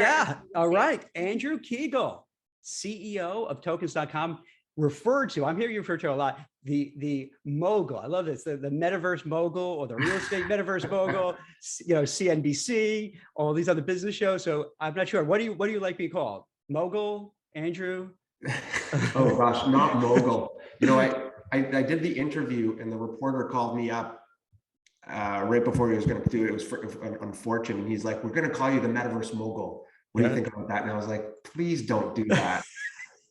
Yeah. All right. Andrew Kiguel, CEO of tokens.com, referred to, I'm hearing you refer to a lot, the mogul. I love this, the metaverse mogul or the real estate metaverse mogul, CNBC, all these other business shows. So I'm not sure. What do you like being called? Mogul, Andrew? Oh gosh, not mogul. I did the interview and the reporter called me up right before he was going to do it. It was unfortunate. He's like, "We're going to call you the metaverse mogul. What do you think about that?" And I was like, "Please don't do that."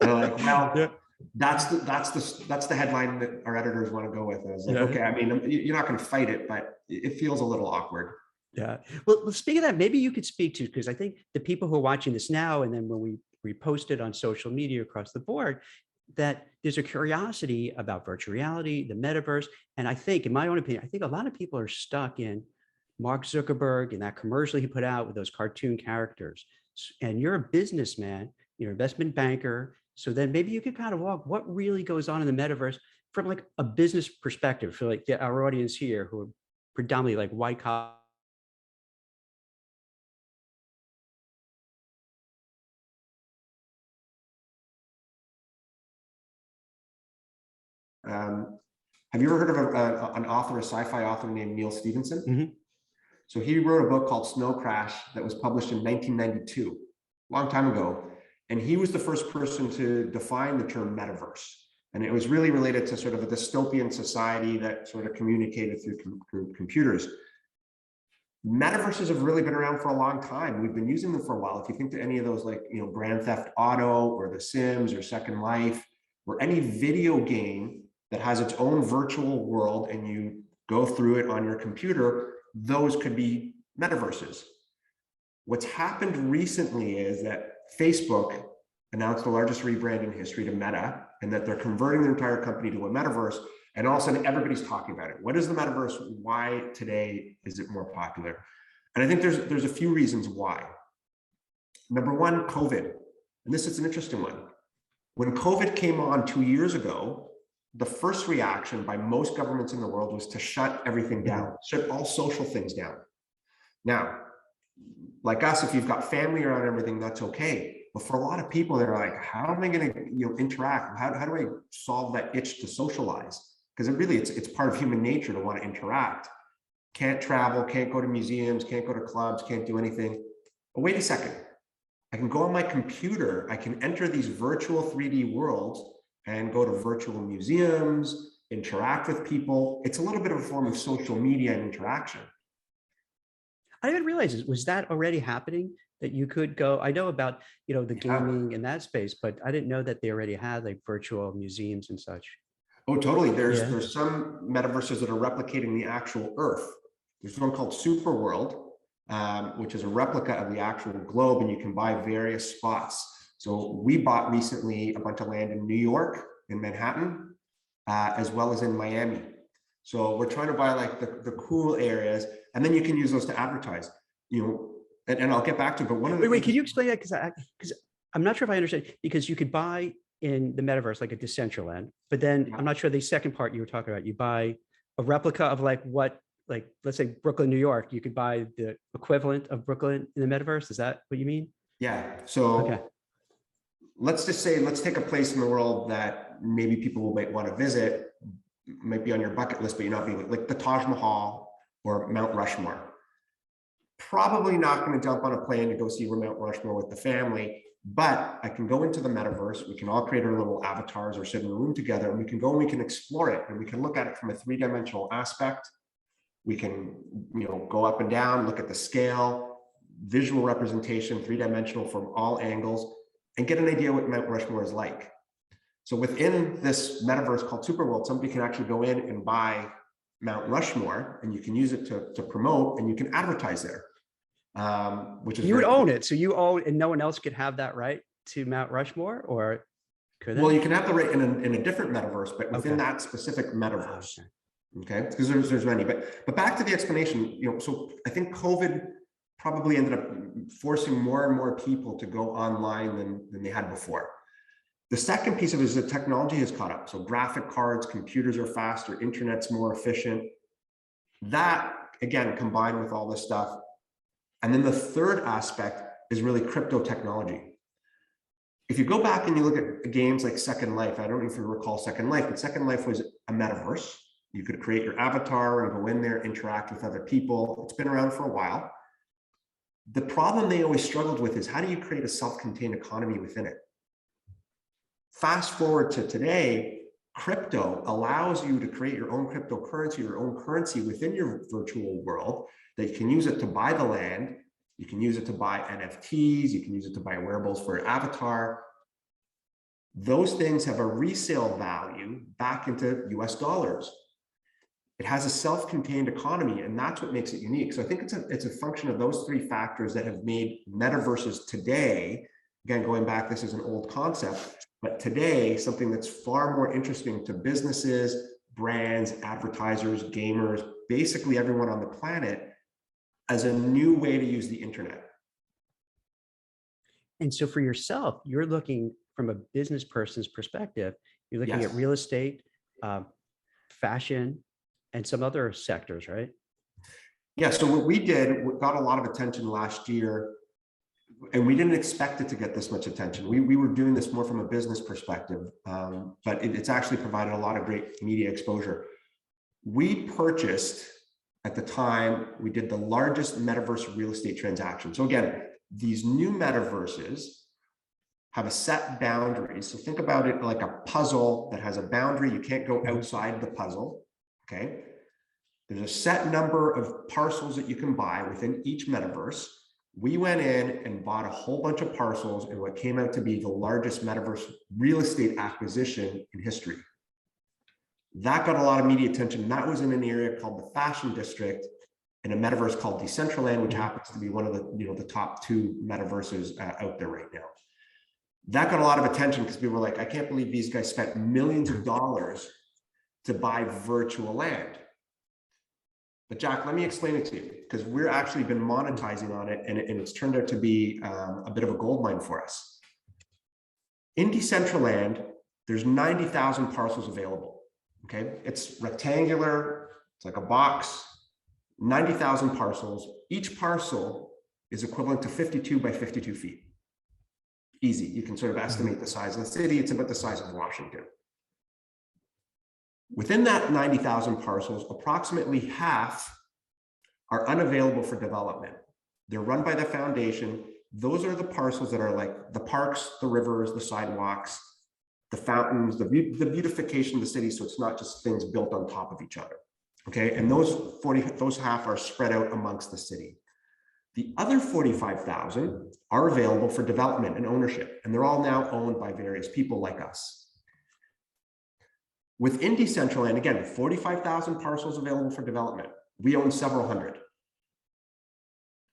And I'm like, well, that's the headline that our editors want to go with. I was like, okay, I mean, you're not going to fight it, but it feels a little awkward. Yeah. Well, speaking of that, maybe you could speak to, because I think the people who are watching this now, and then when we post it on social media across the board, that there's a curiosity about virtual reality, the metaverse. And I think, in my own opinion, I think a lot of people are stuck in Mark Zuckerberg and that commercial he put out with those cartoon characters. And you're a businessman, you're an investment banker. So then maybe you could kind of walk what really goes on in the metaverse from like a business perspective for like our audience here who are predominantly like white collar. Have you ever heard of an author, a sci-fi author named Neil Stephenson? Mm-hmm. So he wrote a book called Snow Crash that was published in 1992, a long time ago. And he was the first person to define the term metaverse. And it was really related to sort of a dystopian society that sort of communicated through computers. Metaverses have really been around for a long time. We've been using them for a while. If you think to any of those like, Grand Theft Auto or The Sims or Second Life, or any video game that has its own virtual world and you go through it on your computer, those could be metaverses. What's happened recently is that Facebook announced the largest rebrand in history to Meta, and that they're converting their entire company to a metaverse. And all of a sudden, everybody's talking about it. What is the metaverse? Why today is it more popular? And I think there's a few reasons why. Number one, COVID. And this is an interesting one. When COVID came on 2 years ago, the first reaction by most governments in the world was to shut everything down, shut all social things down. Now, like us, if you've got family around everything, that's okay. But for a lot of people, they're like, how am I going to interact? How do I solve that itch to socialize? Because it's part of human nature to want to interact. Can't travel, can't go to museums, can't go to clubs, can't do anything. But wait a second. I can go on my computer, I can enter these virtual 3D worlds and go to virtual museums, interact with people. It's a little bit of a form of social media and interaction. I didn't realize, was that already happening? That you could go, I know about, the gaming in that space, but I didn't know that they already had like virtual museums and such. Oh, totally. There's some metaverses that are replicating the actual Earth. There's one called Super World, which is a replica of the actual globe, and you can buy various spots. So we bought recently a bunch of land in New York, in Manhattan, as well as in Miami. So we're trying to buy like the cool areas, and then you can use those to advertise, and I'll get back to it. But one of the wait, can you explain that? Because I'm not sure if I understand, because you could buy in the metaverse like a Decentraland, but then I'm not sure the second part you were talking about, you buy a replica of like let's say Brooklyn, New York, you could buy the equivalent of Brooklyn in the metaverse. Is that what you mean? Yeah. So let's take a place in the world that maybe people might want to visit, might be on your bucket list, but you're not being like the Taj Mahal or Mount Rushmore. Probably not going to jump on a plane to go see Mount Rushmore with the family, but I can go into the metaverse. We can all create our little avatars or sit in a room together, and we can go and we can explore it, and we can look at it from a three-dimensional aspect. We can, go up and down, look at the scale, visual representation, three-dimensional from all angles, and get an idea what Mount Rushmore is like. So within this metaverse called Superworld, somebody can actually go in and buy Mount Rushmore, and you can use it to promote, and you can advertise there. Which is you would own it, so you own, and no one else could have that right to Mount Rushmore, or could they? Well, you can have the right in a different metaverse, but within that specific metaverse. Okay, because there's many. But back to the explanation. So I think COVID probably ended up forcing more and more people to go online than they had before. The second piece of it is that technology has caught up. So graphic cards, computers are faster, internet's more efficient. That again combined with all this stuff. And then the third aspect is really crypto technology. If you go back and you look at games like Second Life, I don't know if you recall Second Life, but Second Life was a metaverse. You could create your avatar and go in there, interact with other people. It's been around for a while. The problem they always struggled with is how do you create a self-contained economy within it? Fast forward to today, crypto allows you to create your own cryptocurrency, your own currency within your virtual world that you can use it to buy the land. You can use it to buy NFTs. You can use it to buy wearables for your avatar. Those things have a resale value back into US dollars. It has a self-contained economy, and that's what makes it unique. So I think it's a function of those three factors that have made metaverses today, again, going back, this is an old concept, but today, something that's far more interesting to businesses, brands, advertisers, gamers, basically everyone on the planet, as a new way to use the internet. And so for yourself, you're looking from a business person's perspective, you're looking Yes. at real estate, fashion, and some other sectors, right? Yeah, so what we did, what got a lot of attention last year, and we didn't expect it to get this much attention. We were doing this more from a business perspective, but it's actually provided a lot of great media exposure. We purchased, at the time, we did the largest metaverse real estate transaction. So again, these new metaverses have a set boundaries. So think about it like a puzzle that has a boundary. You can't go outside the puzzle, okay? There's a set number of parcels that you can buy within each metaverse. We went in and bought a whole bunch of parcels in what came out to be the largest metaverse real estate acquisition in history. That got a lot of media attention. That was in an area called the Fashion District in a metaverse called Decentraland, which happens to be one of the, the top two metaverses out there right now. That got a lot of attention because people were like, I can't believe these guys spent millions of dollars to buy virtual land. But Jack, let me explain it to you, because we're actually been monetizing on it, and it's turned out to be a bit of a goldmine for us. In Decentraland, there's 90,000 parcels available. Okay, it's rectangular, it's like a box, 90,000 parcels. Each parcel is equivalent to 52 by 52 feet. Easy, you can sort of estimate the size of the city. It's about the size of Washington. Within that 90,000 parcels, approximately half are unavailable for development. They're run by the foundation. Those are the parcels that are like the parks, the rivers, the sidewalks, the fountains, the beautification of the city. So it's not just things built on top of each other. Okay, and those half are spread out amongst the city. The other 45,000 are available for development and ownership, and they're all now owned by various people like us. Within Decentraland, again, 45,000 parcels available for development. We own several hundred.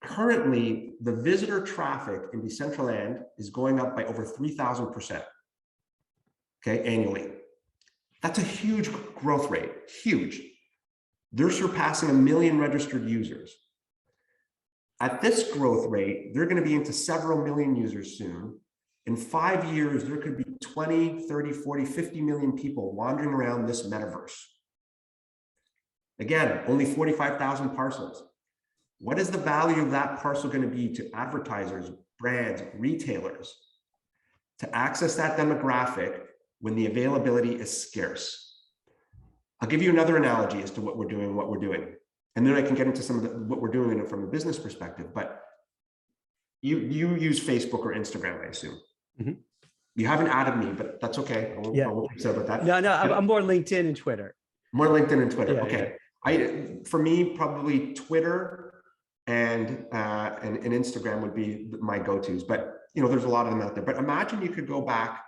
Currently, the visitor traffic in Decentraland is going up by over 3,000%, okay, annually. That's a huge growth rate, huge. They're surpassing 1 million registered users. At this growth rate, they're going to be into several million users soon. In 5 years, there could be 20, 30, 40, 50 million people wandering around this metaverse. Again, only 45,000 parcels. What is the value of that parcel going to be to advertisers, brands, retailers to access that demographic when the availability is scarce? I'll give you another analogy as to what we're doing, and then I can get into some of what we're doing from a business perspective. But you use Facebook or Instagram, I assume. Mm-hmm. You haven't added me, but that's okay. I won't say about that. No, I'm more LinkedIn and Twitter. More LinkedIn and Twitter. Yeah, okay. Yeah. For me, probably Twitter and Instagram would be my go-tos. But there's a lot of them out there. But imagine you could go back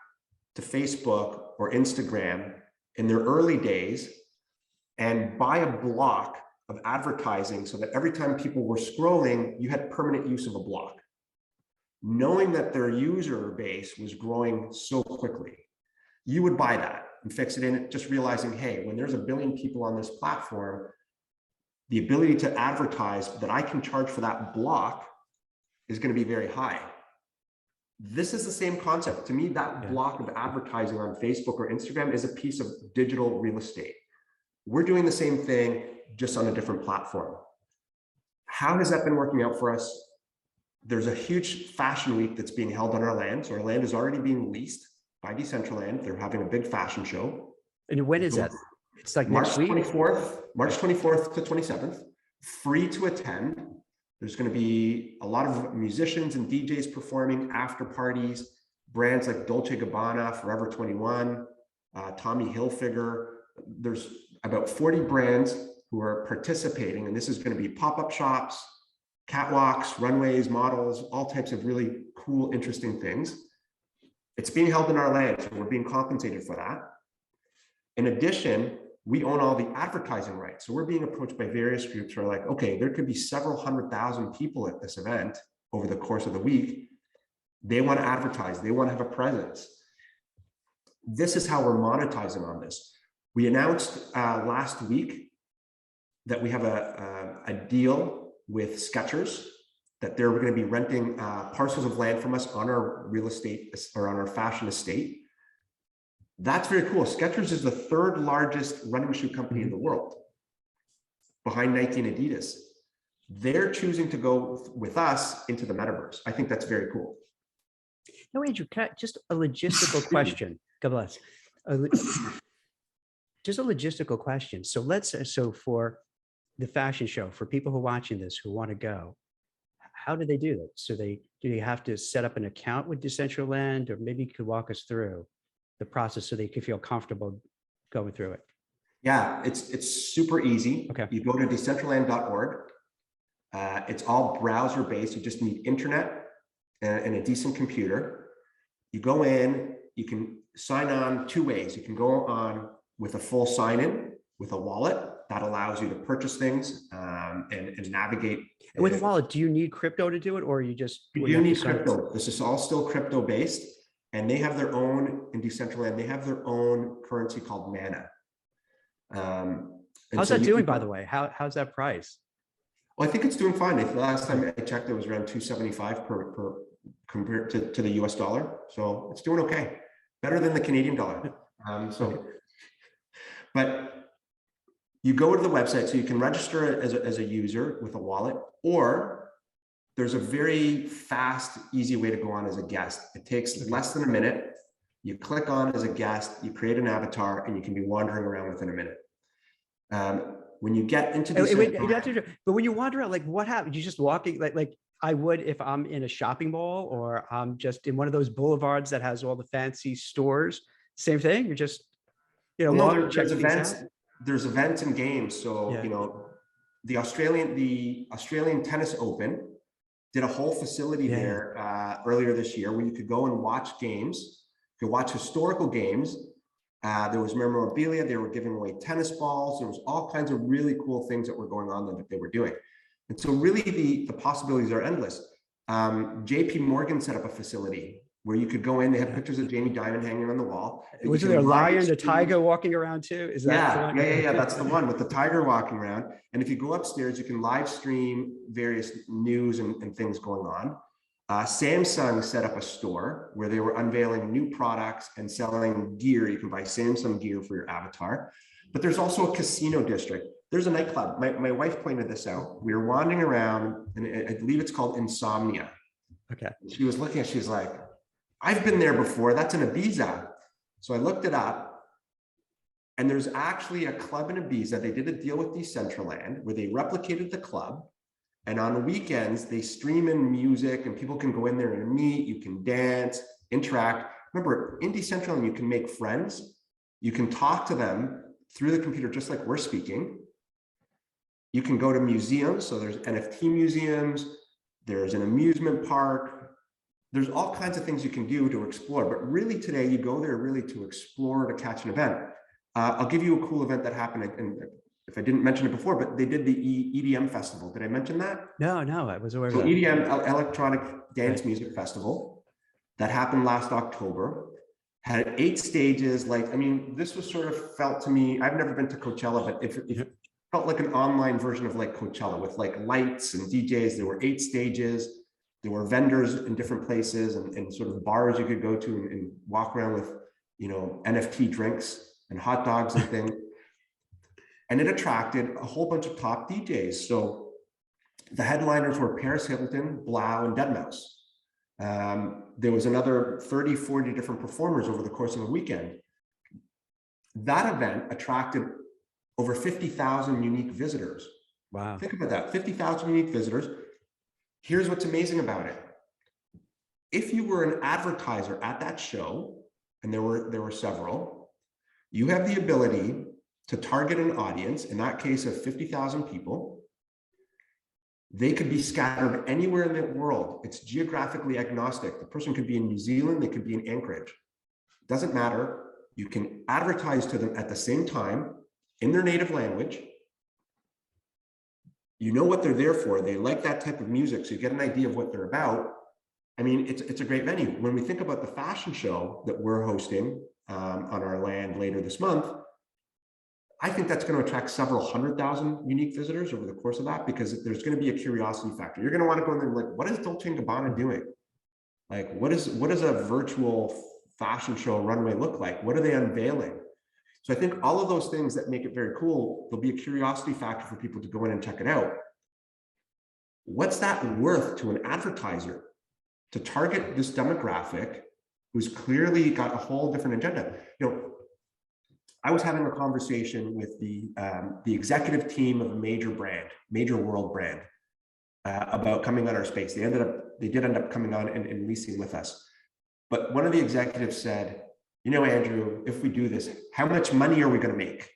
to Facebook or Instagram in their early days and buy a block of advertising so that every time people were scrolling, you had permanent use of a block. Knowing that their user base was growing so quickly, you would buy that and fix it in, just realizing, hey, when there's 1 billion people on this platform, the ability to advertise that I can charge for that block is going to be very high. This is the same concept. To me, that block of advertising on Facebook or Instagram is a piece of digital real estate. We're doing the same thing, just on a different platform. How has that been working out for us? there's a huge fashion week that's being held on our land. So our land is already being leased by Decentraland. They're having a big fashion show. And when is that? It's like March next week? 24th, March 24th to 27th, free to attend. There's going to be a lot of musicians and DJs performing, after parties, brands like Dolce & Gabbana, Forever 21, Tommy Hilfiger. There's about 40 brands who are participating, and this is going to be pop-up shops, catwalks, runways, models, all types of really cool, interesting things. It's being held in our land, so we're being compensated for that. In addition, we own all the advertising rights. So we're being approached by various groups who are like, okay, there could be several 100,000 people at this event over the course of the week. They want to advertise, they want to have a presence. This is how we're monetizing on this. We announced last week that we have a deal with Skechers, that they're going to be renting parcels of land from us on our real estate or on our fashion estate. That's very cool. Skechers is the third largest running shoe company in the world, behind Nike and Adidas. They're choosing to go with us into the metaverse. I think that's very cool. No, Andrew, just a logistical question. God bless. Just a logistical question. So so for the fashion show, for people who are watching this, who want to go, how do they do that? So do they have to set up an account with Decentraland, or maybe you could walk us through the process so they can feel comfortable going through it? Yeah, it's super easy. Okay. You go to decentraland.org. It's all browser based. You just need internet and a decent computer. You go in, you can sign on two ways. You can go on with a full sign-in with a wallet that allows you to purchase things and navigate. And with a wallet, do you need crypto to do it, or you just? You need crypto. This is all still crypto based, and they have their own, in Decentraland, they have their own currency called Mana. How's that doing, by the way? How's that price? Well, I think it's doing fine. The last time I checked, it was around 275 per compared to the US dollar. So it's doing okay. Better than the Canadian dollar. But you go to the website, so you can register as a user with a wallet, or there's a very fast, easy way to go on as a guest. It takes less than a minute. You click on as a guest, you create an avatar, and you can be wandering around within a minute. When you get into these, but when you wander out, like what happens? You just walking like I would if I'm in a shopping mall, or I'm just in one of those boulevards that has all the fancy stores. Same thing. You're just, no, there's events and games. So yeah. The Australian Tennis Open did a whole facility there earlier this year where you could go and watch games. You could watch historical games. There was memorabilia. They were giving away tennis balls. There was all kinds of really cool things that were going on there that they were doing. And so really the possibilities are endless. JP Morgan set up a facility where you could go in. They had pictures of Jamie Dimon hanging on the wall. Was there a lion, the tiger walking around too? Is that yeah, that's the one with the tiger walking around. And if you go upstairs, you can live stream various news and things going on. Samsung set up a store where they were unveiling new products and selling gear. You can buy Samsung gear for your avatar. But there's also a casino district. There's a nightclub. My wife pointed this out. We were wandering around, and I believe it's called Insomnia. Okay. She was looking, she's like, I've been there before. That's in Ibiza. So I looked it up, and there's actually a club in Ibiza. They did a deal with Decentraland where they replicated the club. And on weekends, they stream in music, and people can go in there and meet. You can dance, interact. Remember, in Decentraland, you can make friends. You can talk to them through the computer, just like we're speaking. You can go to museums. So there's NFT museums. There's an amusement park. There's all kinds of things you can do to explore. But really today, you go there really to explore, to catch an event. I'll give you a cool event that happened. And if I didn't mention it before, but they did the EDM festival. Did I mention that? No, I was aware of that. EDM, Electronic Dance Music Festival, that happened last October, had 8 stages. Like, I mean, this was sort of felt to me, I've never been to Coachella, but it felt like an online version of like Coachella with like lights and DJs. There were 8 stages. There were vendors in different places and sort of bars you could go to and walk around with, NFT drinks and hot dogs and things. And it attracted a whole bunch of top DJs. So The headliners were Paris Hilton, Blau, and deadmau5. There was another 30, 40 different performers over the course of a weekend. That event attracted over 50,000 unique visitors. Wow. Think about that, 50,000 unique visitors. Here's what's amazing about it. If you were an advertiser at that show, and there were several, you have the ability to target an audience, in that case of 50,000 people. They could be scattered anywhere in the world. It's geographically agnostic. The person could be in New Zealand, they could be in Anchorage. It doesn't matter. You can advertise to them at the same time in their native language. You know what they're there for. They like that type of music, so you get an idea of what they're about. I mean, it's a great venue. When we think about the fashion show that we're hosting on our land later this month, I think that's going to attract several 100,000 unique visitors over the course of that, because there's going to be a curiosity factor. You're going to want to go in there and like, what is Dolce & Gabbana doing? Like, what does a virtual fashion show runway look like? What are they unveiling? So I think all of those things that make it very cool, there'll be a curiosity factor for people to go in and check it out. What's that worth to an advertiser to target this demographic who's clearly got a whole different agenda? You know, I was having a conversation with the executive team of a major world brand, about coming on our space. They did end up coming on and leasing with us. But one of the executives said, you know, Andrew, if we do this, how much money are we going to make?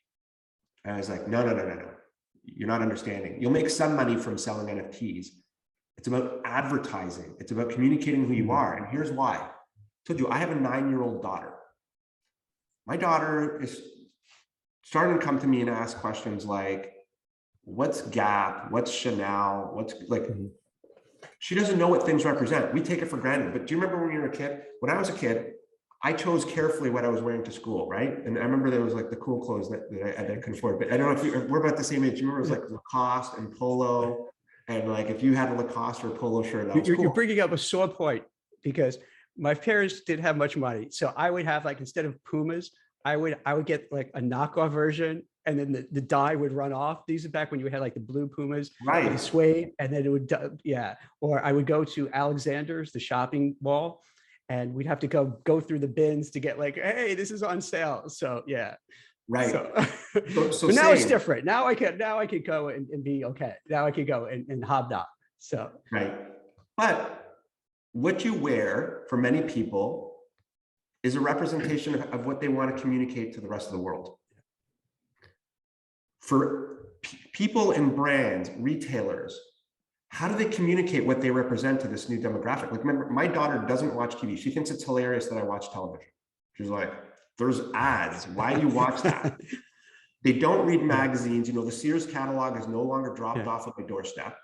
And I was like, no. You're not understanding. You'll make some money from selling NFTs. It's about advertising. It's about communicating who you are. And here's why. I told you, I have a 9-year-old daughter. My daughter is starting to come to me and ask questions like, what's Gap? What's Chanel? What's like, she doesn't know what things represent. We take it for granted. But do you remember when you were a kid? When I was a kid, I chose carefully what I was wearing to school, right? And I remember there was like the cool clothes that I couldn't afford. But I don't know if we're about the same age. You remember it was like Lacoste and Polo. And like if you had a Lacoste or a Polo shirt, that was cool. You're bringing up a sore point, because my parents didn't have much money. So I would have, like, instead of Pumas, I would get like a knockoff version, and then the dye would run off. These are back when you had like the blue Pumas, Right? and suede, and then it would, yeah. Or I would go to Alexander's, the shopping mall, and we'd have to go through the bins to get like, hey, this is on sale. So yeah. Right. So but now it's different. Now I can go and be okay. Now I can go and hobnob. So right. But what you wear for many people is a representation of what they want to communicate to the rest of the world. For people and brands, retailers, how do they communicate what they represent to this new demographic? Like, remember, my daughter doesn't watch TV. She thinks it's hilarious that I watch television. She's like, there's ads. Why do you watch that? They don't read magazines. You know, the Sears catalog is no longer dropped off at my doorstep.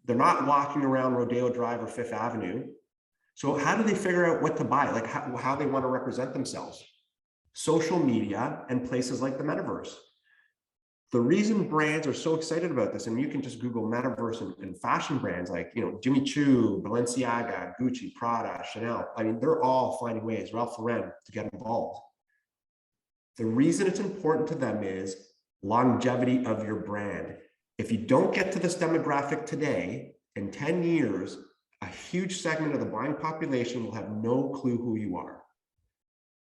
They're not walking around Rodeo Drive or Fifth Avenue. So how do they figure out what to buy? Like how they want to represent themselves? Social media and places like the Metaverse. The reason brands are so excited about this, and you can just Google Metaverse and fashion brands like, you know, Jimmy Choo, Balenciaga, Gucci, Prada, Chanel. I mean, they're all finding ways, Ralph Lauren, to get involved. The reason it's important to them is longevity of your brand. If you don't get to this demographic today, in 10 years, a huge segment of the buying population will have no clue who you are.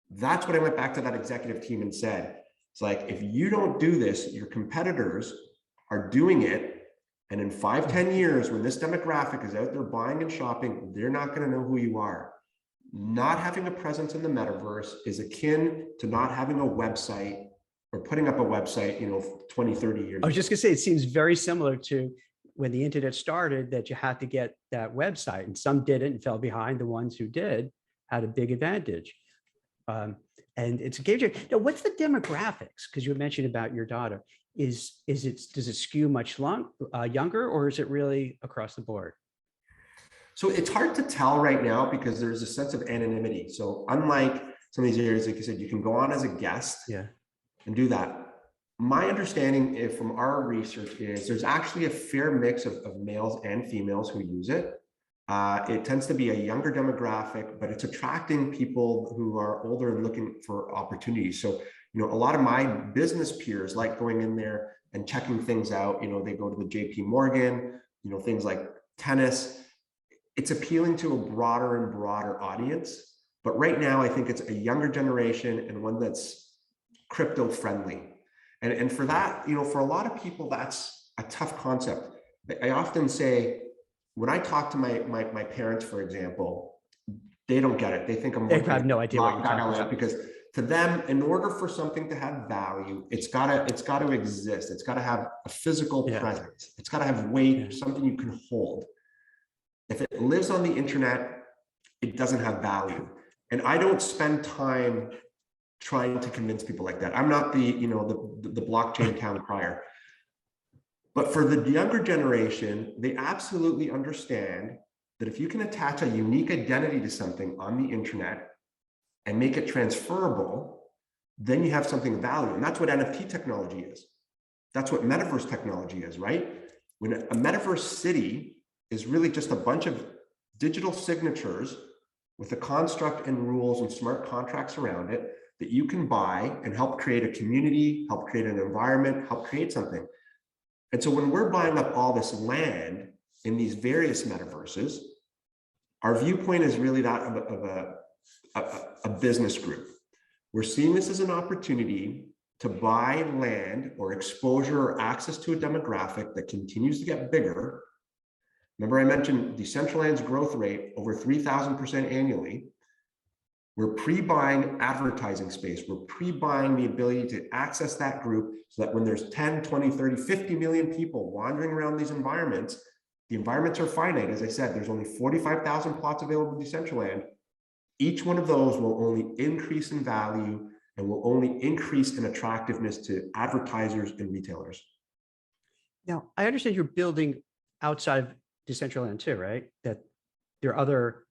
That's what I went back to that executive team and said. It's like, if you don't do this, your competitors are doing it. And in 5-10 years, when this demographic is out there buying and shopping, they're not going to know who you are. Not having a presence in the metaverse is akin to not having a website or putting up a website, you know, 20, 30 years ago. I was just gonna say, it seems very similar to when the internet started, that you had to get that website, and some didn't and fell behind. The ones who did had a big advantage. And it's a game changer. Now, what's the demographics? Because you mentioned about your daughter. Does it skew much younger, or is it really across the board? So it's hard to tell right now because there's a sense of anonymity. So unlike some of these areas, like you said, you can go on as a guest and do that. My understanding from our research is there's actually a fair mix of males and females who use it. It tends to be a younger demographic, but it's attracting people who are older and looking for opportunities. So, you know, a lot of my business peers like going in there and checking things out. They go to the JP Morgan, things like tennis. It's appealing to a broader and broader audience. But right now, I think it's a younger generation and one that's crypto friendly. And for that, for a lot of people, that's a tough concept. I often say, when I talk to my parents, for example, they don't get it. They think I'm They have no idea what you're talking about. Because to them, in order for something to have value, it's gotta exist. It's gotta have a physical presence. It's gotta have weight, something you can hold. If it lives on the internet, it doesn't have value. And I don't spend time trying to convince people like that. I'm not the blockchain town crier. But for the younger generation, they absolutely understand that if you can attach a unique identity to something on the internet and make it transferable, then you have something of value. And that's what NFT technology is. That's what metaverse technology is, right? When a metaverse city is really just a bunch of digital signatures with a construct and rules and smart contracts around it that you can buy and help create a community, help create an environment, help create something. And so when we're buying up all this land in these various metaverses, our viewpoint is really that of a business group. We're seeing this as an opportunity to buy land or exposure or access to a demographic that continues to get bigger. Remember, I mentioned Decentraland's growth rate over 3,000% annually. We're pre-buying advertising space. We're pre-buying the ability to access that group so that when there's 10, 20, 30, 50 million people wandering around these environments, the environments are finite. As I said, there's only 45,000 plots available in Decentraland. Each one of those will only increase in value and will only increase in attractiveness to advertisers and retailers. Now, I understand you're building outside of Decentraland too, right? That there are other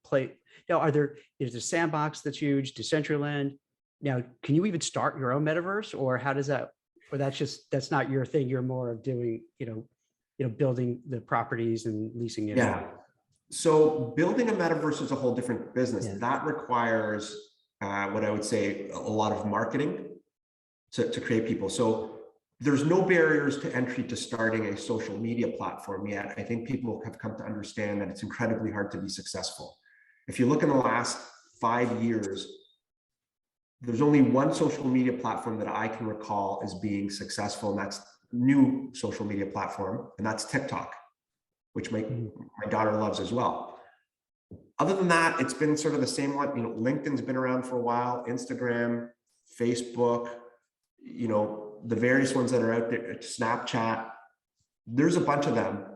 there's a sandbox that's huge, Decentraland. Now, can you even start your own metaverse, or how does that, or that's not your thing? You're more of doing, building the properties and leasing it out. So building a metaverse is a whole different business. That requires what I would say a lot of marketing to create people. So there's no barriers to entry to starting a social media platform yet. I think people have come to understand that it's incredibly hard to be successful. If you look in the last 5 years, there's only one social media platform that I can recall as being successful, and that's new social media platform, and that's TikTok, which my daughter loves as well. Other than that, it's been sort of the same one. LinkedIn's been around for a while, Instagram, Facebook, the various ones that are out there, Snapchat, there's a bunch of them.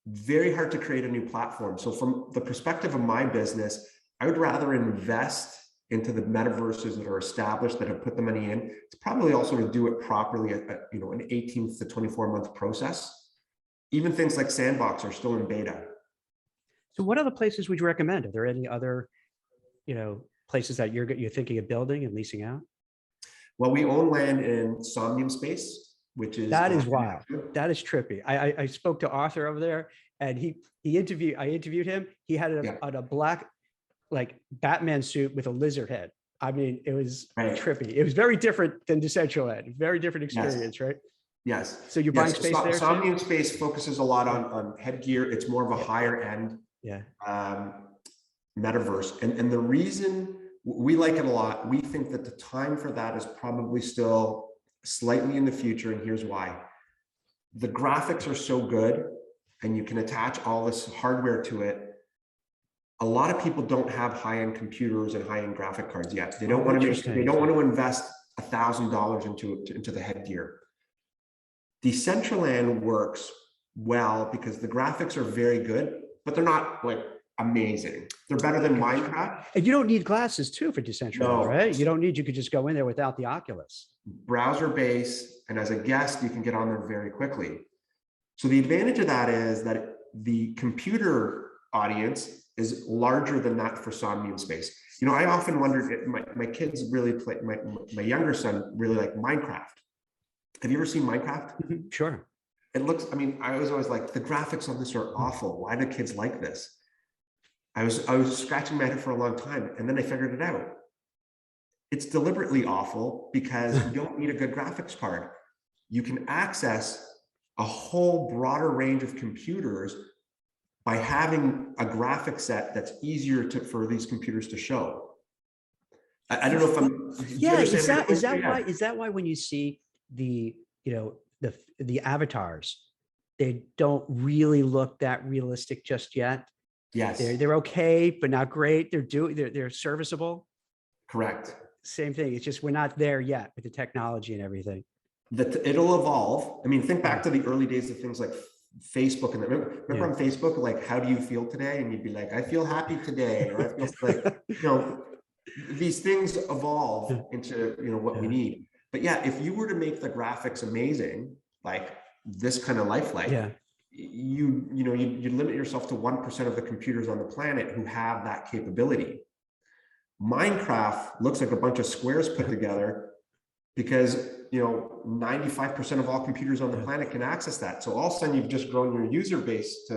Very hard to create a new platform. So from the perspective of my business, I would rather invest into the metaverses that are established, that have put the money in. It's probably also to do it properly at an 18 to 24-month process. Even things like Sandbox are still in beta. So what other places would you recommend? Are there any other, places that you're thinking of building and leasing out? Well, we own land in Somnium Space, which is— That is wild. That is trippy. I spoke to Arthur over there, and I interviewed him. He had a black, like, Batman suit with a lizard head. I mean, it was trippy. It was very different than Decentraland. Very different experience, right? Yes. So you're buying space there. Somnium Space focuses a lot on headgear. It's more of a higher end metaverse, and the reason we like it a lot, we think that the time for that is probably still slightly in the future, and here's why. The graphics are so good, and you can attach all this hardware to it. A lot of people don't have high-end computers and high-end graphic cards yet. They don't want to invest $1,000 into the headgear. Decentraland works well because the graphics are very good, but they're not like amazing. They're better than Minecraft. And you don't need glasses too for Decentraland, right? You could just go in there without the Oculus. Browser based, and as a guest, you can get on there very quickly. So the advantage of that is that the computer audience is larger than that for Somnium Space. I often wondered, my kids really play, my younger son really liked Minecraft. Have you ever seen Minecraft? Sure. It looks, I was always like, the graphics on this are awful. Why do kids like this? I was scratching my head for a long time, and then I figured it out. It's deliberately awful because you don't need a good graphics card. you can access a whole broader range of computers by having a graphic set that's easier for these computers to show. I don't know if do you Yeah, understand is that why when you see the, the avatars, they don't really look that realistic just yet? Yes, They're okay, but not great. They're serviceable. correct. Same thing. It's just we're not there yet with the technology and everything. That it'll evolve. I mean, think back Yeah. to the early days of things like Facebook, and remember Yeah. on Facebook, like, how do you feel today? And you'd be like, I feel happy today, or I feel like, these things evolve into, what we Yeah. need. But yeah, if you were to make the graphics amazing, like this kind of lifelike, Yeah. you limit yourself to 1% of the computers on the planet who have that capability. Minecraft looks like a bunch of squares put together because 95% of all computers on the planet can access that. So all of a sudden you've just grown your user base to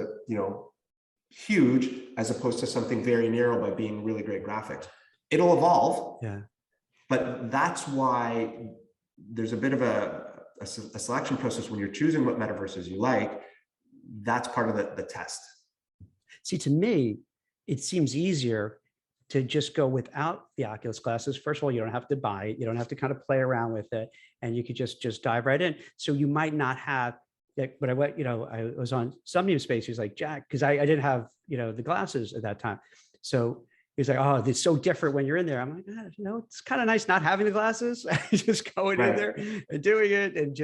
huge, as opposed to something very narrow by being really great graphics. It'll evolve. Yeah. But that's why there's a bit of a selection process when you're choosing what metaverses you like. That's part of the test. See, to me, it seems easier to just go without the Oculus glasses. First of all, you don't have to buy it. You don't have to kind of play around with it, and you could just dive right in. So you might not have, but I went, I was on some new space. He was like, Jack, because I didn't have, the glasses at that time. So he's like, oh, it's so different when you're in there. I'm like, it's kind of nice not having the glasses, just going in there and doing it. And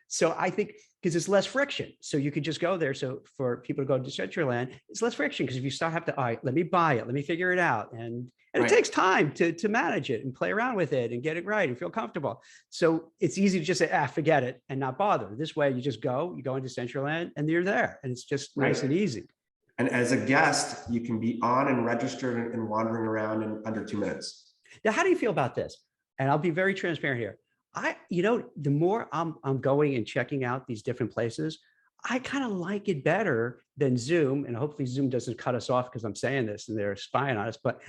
so I think, because it's less friction. So you could just go there. So for people to go to Decentraland, it's less friction, because if you start have to, all right, let me buy it, let me figure it out. And it takes time to manage it and play around with it and get it right and feel comfortable. So it's easy to just say, forget it, and not bother. This way you just go into Decentraland and you're there, and it's just nice and easy. And as a guest, you can be on and registered and wandering around in under 2 minutes. Now, how do you feel about this? And I'll be very transparent here. The more I'm going and checking out these different places, I kind of like it better than Zoom. And hopefully Zoom doesn't cut us off because I'm saying this and they're spying on us. But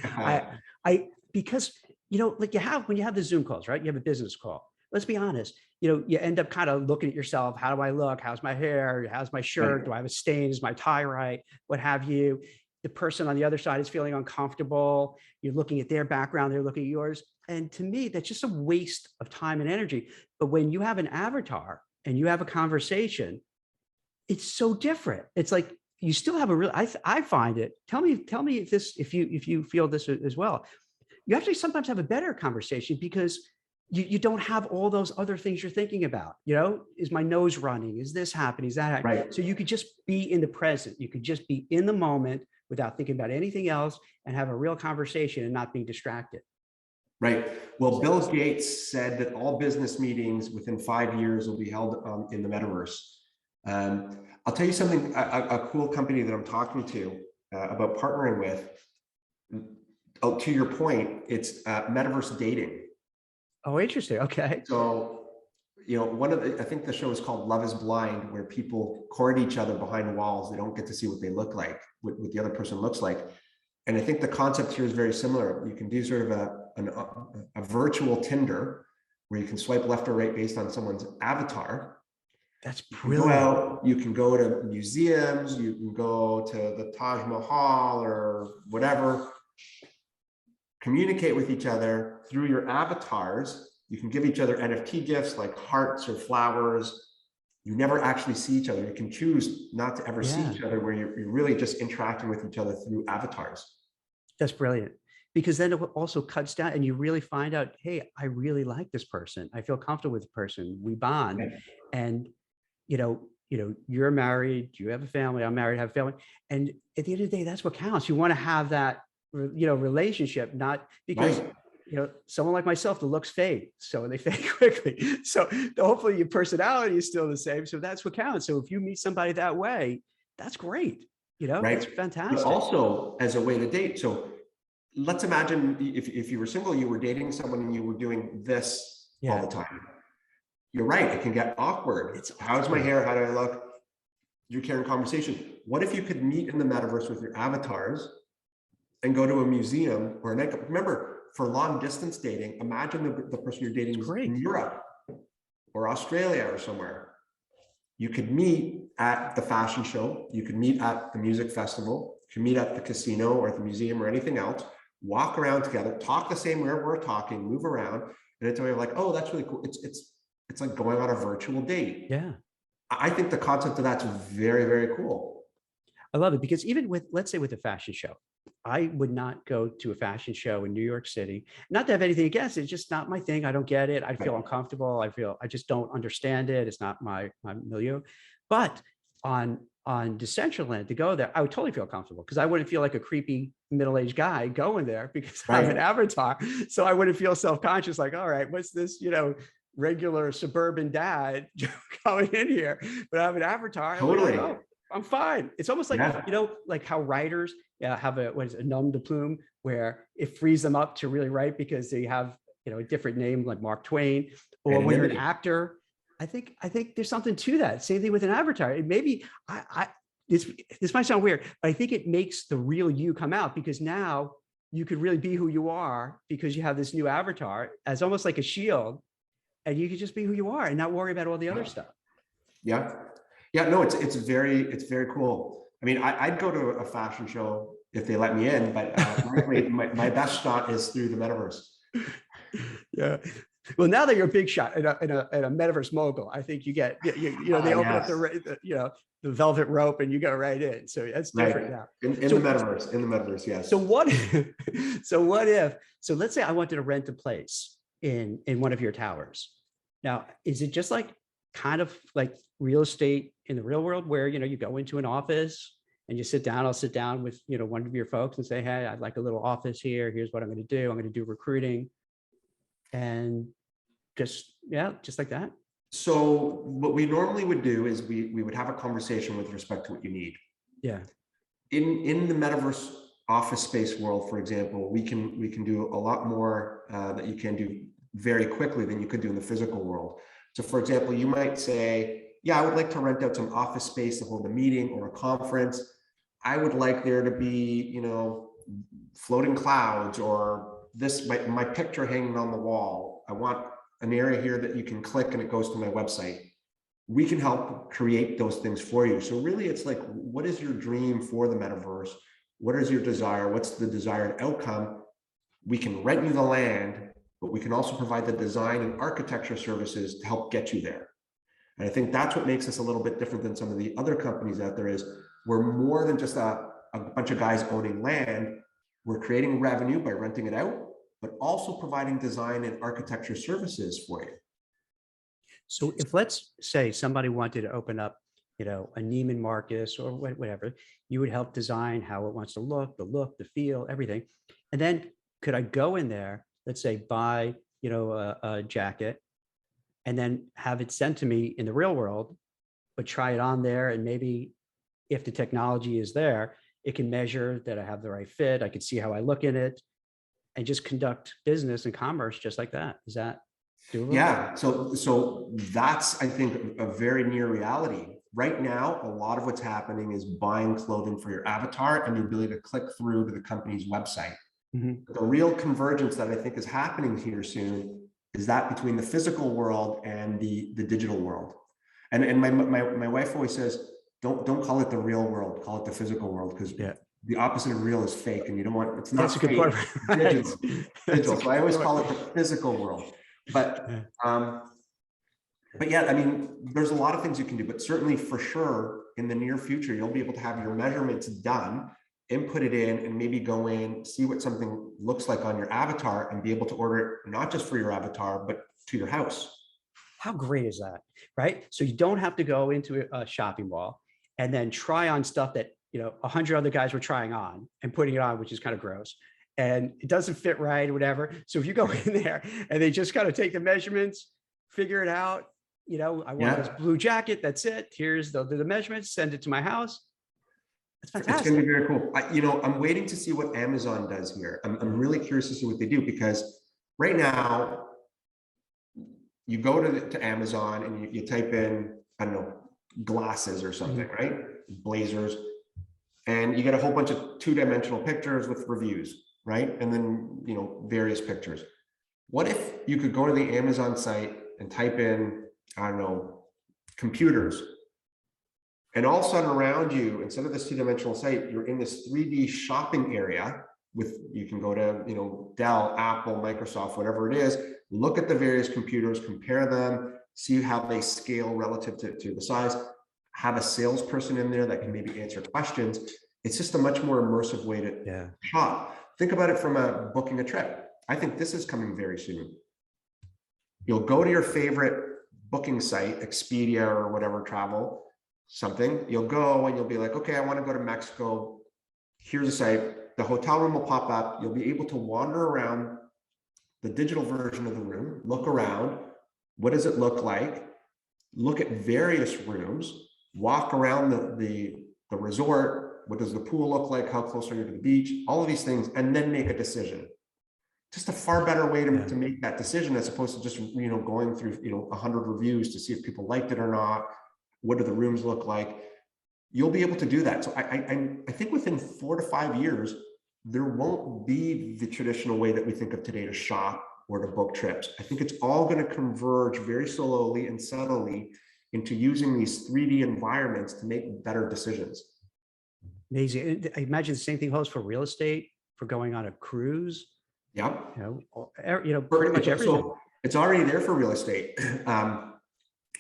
because, like when you have the Zoom calls, right? You have a business call. Let's be honest. You end up kind of looking at yourself. How do I look? How's my hair? How's my shirt? Do I have a stain? Is my tie right? What have you? The person on the other side is feeling uncomfortable. You're looking at their background. They're looking at yours. And to me, that's just a waste of time and energy. But when you have an avatar and you have a conversation, it's so different. It's like you still have a real. I find it. Tell me if you feel this as well. You actually sometimes have a better conversation because you don't have all those other things you're thinking about. Is my nose running? Is this happening? Is that happening? Right. So you could just be in the present. You could just be in the moment without thinking about anything else and have a real conversation and not being distracted. Right. Well, Bill Gates said that all business meetings within 5 years will be held in the metaverse. I'll tell you something, a cool company that I'm talking to about partnering with. To your point, it's metaverse dating. Oh, interesting. Okay. So, I think the show is called Love is Blind, where people court each other behind walls. They don't get to see what they look like, what the other person looks like. And I think the concept here is very similar. You can do sort of a virtual Tinder where you can swipe left or right based on someone's avatar. That's brilliant. You can go to museums, you can go to the Taj Mahal or whatever, communicate with each other through your avatars. You can give each other NFT gifts like hearts or flowers. You never actually see each other. You can choose not to ever see each other, where you're really just interacting with each other through avatars. That's brilliant, because then it also cuts down and you really find out, hey, I really like this person. I feel comfortable with the person. We bond. And, you're married, you have a family, I'm married, I have a family. And at the end of the day, that's what counts. You want to have that, relationship, not because, someone like myself, the looks fade. So they fade quickly. So hopefully your personality is still the same. So that's what counts. So if you meet somebody that way, that's great. It's fantastic. But also as a way to date. So let's imagine if you were single, you were dating someone and you were doing this all the time. You're right. It can get awkward. How's my hair? How do I look? You're carrying conversation. What if you could meet in the metaverse with your avatars and go to a museum or remember, for long distance dating, imagine the person you're dating is in Europe. or Australia or somewhere. You could meet at the fashion show, you could meet at the music festival, you can meet at the casino or the museum or anything else, walk around together, talk the same way we're talking, move around, and it's a way of like, oh, that's really cool. It's like going on a virtual date. Yeah. I think the concept of that's very, very cool. I love it because even with, let's say with a fashion show, I would not go to a fashion show in New York City. Not to have anything against it, it's just not my thing. I don't get it. I feel uncomfortable. I just don't understand it. It's not my milieu. But on Decentraland, to go there, I would totally feel comfortable because I wouldn't feel like a creepy middle-aged guy going there because I have an avatar. So I wouldn't feel self-conscious like, all right, what's this, regular suburban dad going in here? But I have an avatar. Totally. Like, oh, I'm fine. It's almost like, like how writers have a nom de plume where it frees them up to really write because they have, a different name like Mark Twain, or when you're an actor. I think there's something to that. Same thing with an avatar. It maybe this might sound weird, but I think it makes the real you come out because now you could really be who you are because you have this new avatar as almost like a shield, and you could just be who you are and not worry about all the other stuff. Yeah. No, it's very cool. I mean, I'd go to a fashion show if they let me in, but my best shot is through the metaverse. Yeah. Well, now that you're a big shot and a metaverse mogul, I think you get, they open up the velvet rope and you go right in. So that's different now. In the metaverse, yes. So what if, so let's say I wanted to rent a place in one of your towers. Now, is it just like kind of like real estate in the real world where, you go into an office and you sit down, I'll sit down with, one of your folks and say, hey, I'd like a little office here. Here's what I'm going to do. I'm going to do recruiting. And just like that. So what we normally would do is we would have a conversation with respect to what you need. Yeah. In the metaverse office space world, for example, we can do a lot more that you can do very quickly than you could do in the physical world. So for example, you might say, yeah, I would like to rent out some office space to hold a meeting or a conference. I would like there to be, floating clouds or this, my picture hanging on the wall. I want an area here that you can click and it goes to my website. We can help create those things for you. So really it's like, what is your dream for the metaverse? What is your desire? What's the desired outcome? We can rent you the land, but we can also provide the design and architecture services to help get you there. And I think that's what makes us a little bit different than some of the other companies out there is we're more than just a bunch of guys owning land. We're creating revenue by renting it out, but also providing design and architecture services for you. So if let's say somebody wanted to open up, a Neiman Marcus or whatever, you would help design how it wants to look, the feel, everything. And then could I go in there, let's say buy, a jacket and then have it sent to me in the real world, but try it on there. And maybe if the technology is there, it can measure that I have the right fit. I can see how I look in it and just conduct business and commerce just like that. Is that doable? Yeah. So that's, I think, a very near reality. Right now, a lot of what's happening is buying clothing for your avatar and the ability to click through to the company's website. Mm-hmm. The real convergence that I think is happening here soon is that between the physical world and the digital world. And my wife always says, don't call it the real world, call it the physical world, because the opposite of real is fake, and you don't want, it's not That's fake, a good point. digital. So I always call it the physical world. But yeah, I mean, there's a lot of things you can do, but certainly for sure in the near future, you'll be able to have your measurements done, input it in, and maybe go in, see what something looks like on your avatar and be able to order it, not just for your avatar, but to your house. How great is that, right? So you don't have to go into a shopping mall and then try on stuff that 100 other guys were trying on and putting it on, which is kind of gross, and it doesn't fit right or whatever. So if you go in there and they just kind of take the measurements, figure it out, I want this blue jacket, that's it. Here's the measurements, send it to my house. That's fantastic. It's going to be very cool. I'm waiting to see what Amazon does here. I'm really curious to see what they do, because right now you go to Amazon and you type in, I don't know, glasses or something, right? Blazers. And you get a whole bunch of two-dimensional pictures with reviews, right? And then, various pictures. What if you could go to the Amazon site and type in I don't know, computers. And all of a sudden around you, instead of this two-dimensional site, you're in this 3D shopping area with, you can go to, you know, Dell, Apple, Microsoft, whatever it is, look at the various computers, compare them, see how they scale relative to the size, have a salesperson in there that can maybe answer questions. It's just a much more immersive way to shop. Think about it from booking a trip. I think this is coming very soon. You'll go to your favorite booking site, Expedia or whatever, travel, something. You'll go and you'll be like, okay, I want to go to Mexico. Here's a site. The hotel room will pop up. You'll be able to wander around the digital version of the room, look around. What does it look like? Look at various rooms, walk around the resort. What does the pool look like? How close are you to the beach? All of these things, and then make a decision. Just a far better way to make that decision, as opposed to just, you know, going through, you know, 100 reviews to see if people liked it or not. What do the rooms look like? You'll be able to do that. So I think within 4 to 5 years, there won't be the traditional way that we think of today to shop or to book trips. I think it's all going to converge very slowly and subtly into using these 3D environments to make better decisions. Amazing. I imagine the same thing holds for real estate, for going on a cruise. Yep. You know, pretty much everything. So it's already there for real estate.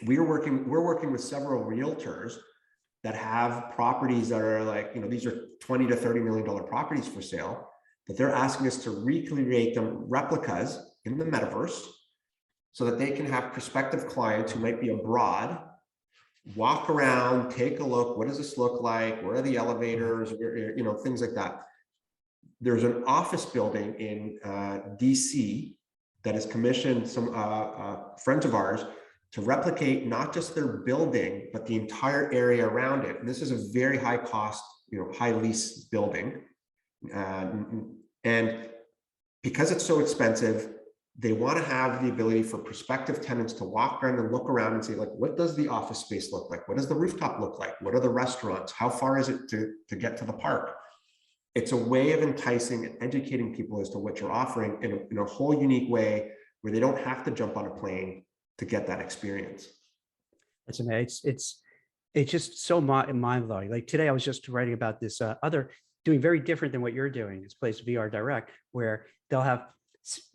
We're working with several realtors that have properties that are like, you know, these are $20 to $30 million properties for sale, that they're asking us to recreate them replicas in the metaverse so that they can have prospective clients who might be abroad walk around, take a look. What does this look like? Where are the elevators? You know, things like that. There's an office building in DC that has commissioned some friends of ours to replicate not just their building, but the entire area around it. And this is a very high cost, you know, high lease building. And because it's so expensive, they want to have the ability for prospective tenants to walk around and look around and say, like, what does the office space look like? What does the rooftop look like? What are the restaurants? How far is it to get to the park? It's a way of enticing and educating people as to what you're offering in a whole unique way where they don't have to jump on a plane to get that experience. That's amazing. It's just so mind-blowing. Like today, I was just writing about this doing very different than what you're doing. This place, VR Direct, where they'll have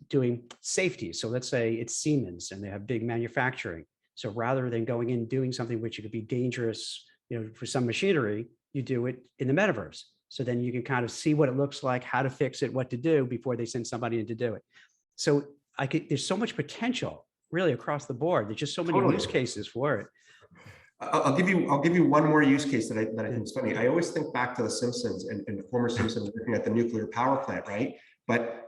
doing safety. So let's say it's Siemens and they have big manufacturing. So rather than going in and doing something which could be dangerous, you know, for some machinery, you do it in the metaverse. So then you can kind of see what it looks like, how to fix it, what to do before they send somebody in to do it. So there's so much potential really across the board. There's just so many use cases for it. I'll give you one more use case that I think is funny. I always think back to The Simpsons and Homer Simpson looking at the nuclear power plant, right? But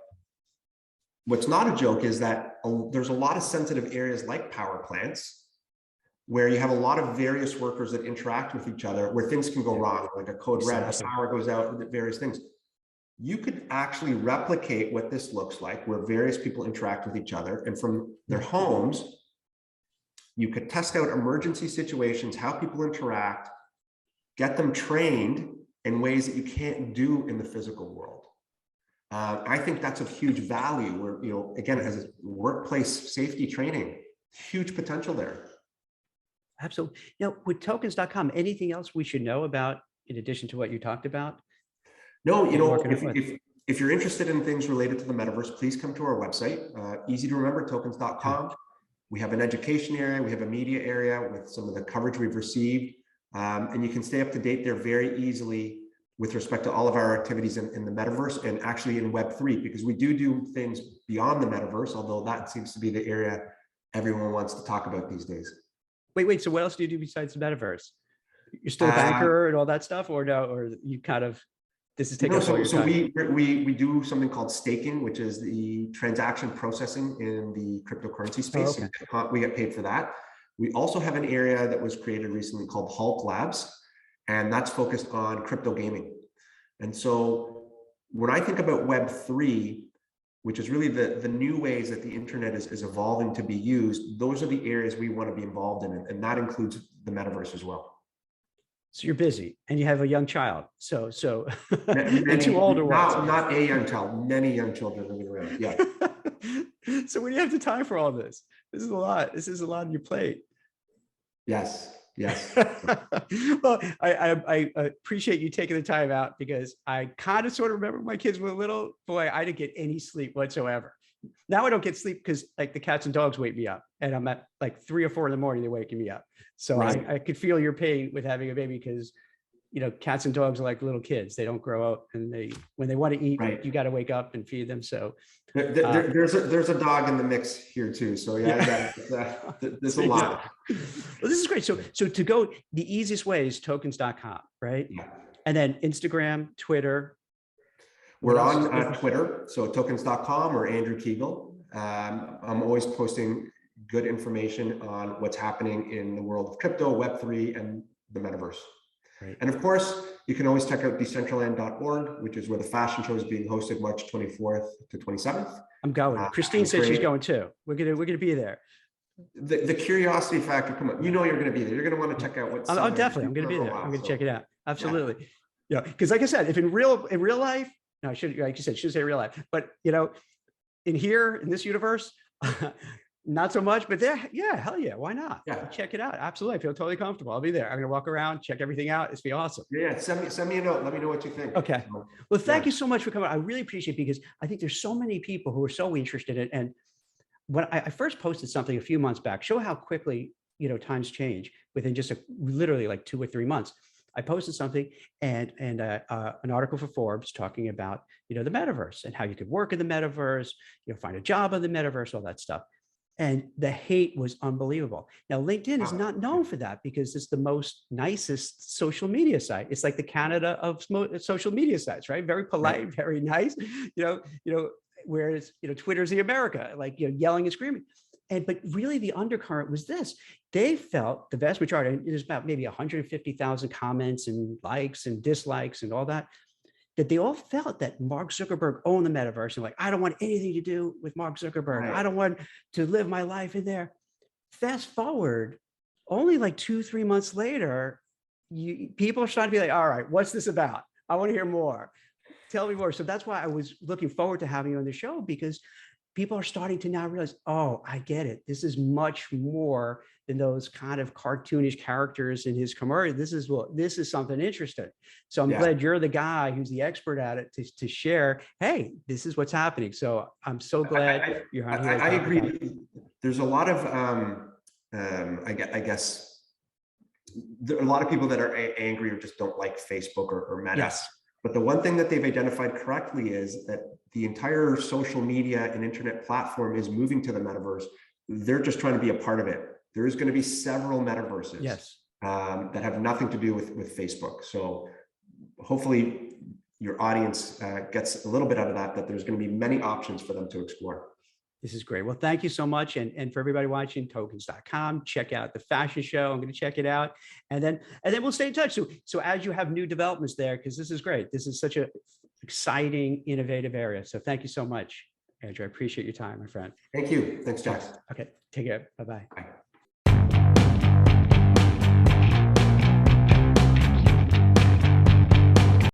what's not a joke is that there's a lot of sensitive areas like power plants where you have a lot of various workers that interact with each other, where things can go wrong, like a code red, the power goes out, various things. You could actually replicate what this looks like, where various people interact with each other, and from their homes, you could test out emergency situations, how people interact, get them trained in ways that you can't do in the physical world. I think that's of huge value where, you know, again, as a workplace safety training, huge potential there. Absolutely. Now, with tokens.com, anything else we should know about in addition to what you talked about? No, you know, if you're interested in things related to the metaverse, please come to our website. Easy to remember, tokens.com. We have an education area, we have a media area with some of the coverage we've received, and you can stay up to date there very easily with respect to all of our activities in the metaverse and actually in Web3, because we do things beyond the metaverse, although that seems to be the area everyone wants to talk about these days. Wait, so what else do you do besides the metaverse? You're still a banker and all that stuff, or no, or you kind of, this is taking up all your time? So we do something called staking, which is the transaction processing in the cryptocurrency space. Oh, okay. And we get paid for that. We also have an area that was created recently called Hulk Labs, and that's focused on crypto gaming. And so when I think about Web3, which is really the new ways that the internet is evolving to be used, those are the areas we want to be involved in, and that includes the metaverse as well. So you're busy and you have a young child. So and two older ones. Not a young child, many young children living around. Yeah. So when do you have the time for all this? This is a lot. This is a lot on your plate. Yes. Yes. Well, I appreciate you taking the time out because I kind of sort of remember my kids were little. Boy, I didn't get any sleep whatsoever. Now I don't get sleep because like the cats and dogs wake me up and I'm at like 3 or 4 in the morning, they're waking me up. So Right. I could feel your pain with having a baby because, you know, cats and dogs are like little kids. They don't grow up and when they want to eat, Right. you got to wake up and feed them. So there's a dog in the mix here too. So yeah. There's a lot. Well, this is great. So to go, the easiest way is tokens.com, right? Yeah. And then Instagram, Twitter. We're on Twitter, so tokens.com or Andrew Kiguel. I'm always posting good information on what's happening in the world of crypto, Web3, and the metaverse. Right. And of course, you can always check out decentraland.org, which is where the fashion show is being hosted March 24th to 27th. I'm going. Christine said she's going too. We're gonna be there. The curiosity factor, come on, you know you're going to be there. You're going to want to check out what's. I'm definitely. I'm going to be there. I'm going to check it out. Absolutely. Yeah, because like I said, if in real life, no, I should, like you said, should say real life, but you know, in this universe, not so much. But there, yeah, hell yeah, why not? Yeah, check it out. Absolutely, I feel totally comfortable. I'll be there. I'm going to walk around, check everything out. It's be awesome. Yeah, send me a note. Let me know what you think. Okay. Well, thank you so much for coming. I really appreciate it because I think there's so many people who are so interested in it. And when I first posted something a few months back, show how quickly, you know, times change within just literally like 2 or 3 months. I posted something and an article for Forbes talking about, you know, the metaverse and how you could work in the metaverse, you know, find a job in the metaverse, all that stuff. And the hate was unbelievable. Now, LinkedIn is not known for that because it's the most nicest social media site. It's like the Canada of social media sites, right? Very polite, very nice, you know, whereas, you know, Twitter's the America, like, you know, yelling and screaming. But really the undercurrent was this. They felt, the vast majority, it was about maybe 150,000 comments and likes and dislikes and all that they all felt that Mark Zuckerberg owned the metaverse and like, I don't want anything to do with Mark Zuckerberg. Right. I don't want to live my life in there. Fast forward, only like 2-3 months later, people are starting to be like, all right, what's this about? I want to hear more. Tell me more. So that's why I was looking forward to having you on the show, because people are starting to now realize, oh, I get it. This is much more than those kind of cartoonish characters in his commercial. This is something interesting. So I'm glad you're the guy who's the expert at it to share, hey, this is what's happening. So I'm so glad you're on here. I agree. There's a lot of, I guess, there are a lot of people that are angry or just don't like Facebook or Meta. Yes. But the one thing that they've identified correctly is that the entire social media and internet platform is moving to the metaverse. They're just trying to be a part of it. There is going to be several metaverses that have nothing to do with Facebook. So hopefully your audience gets a little bit out of that there's going to be many options for them to explore. This is great. Well, thank you so much. And for everybody watching, tokens.com, check out the fashion show. I'm going to check it out. And then we'll stay in touch. So as you have new developments there, because this is great. This is such an exciting, innovative area. So thank you so much, Andrew. I appreciate your time, my friend. Thank you. Thanks, Jax. Okay. Take care. Bye-bye. Bye.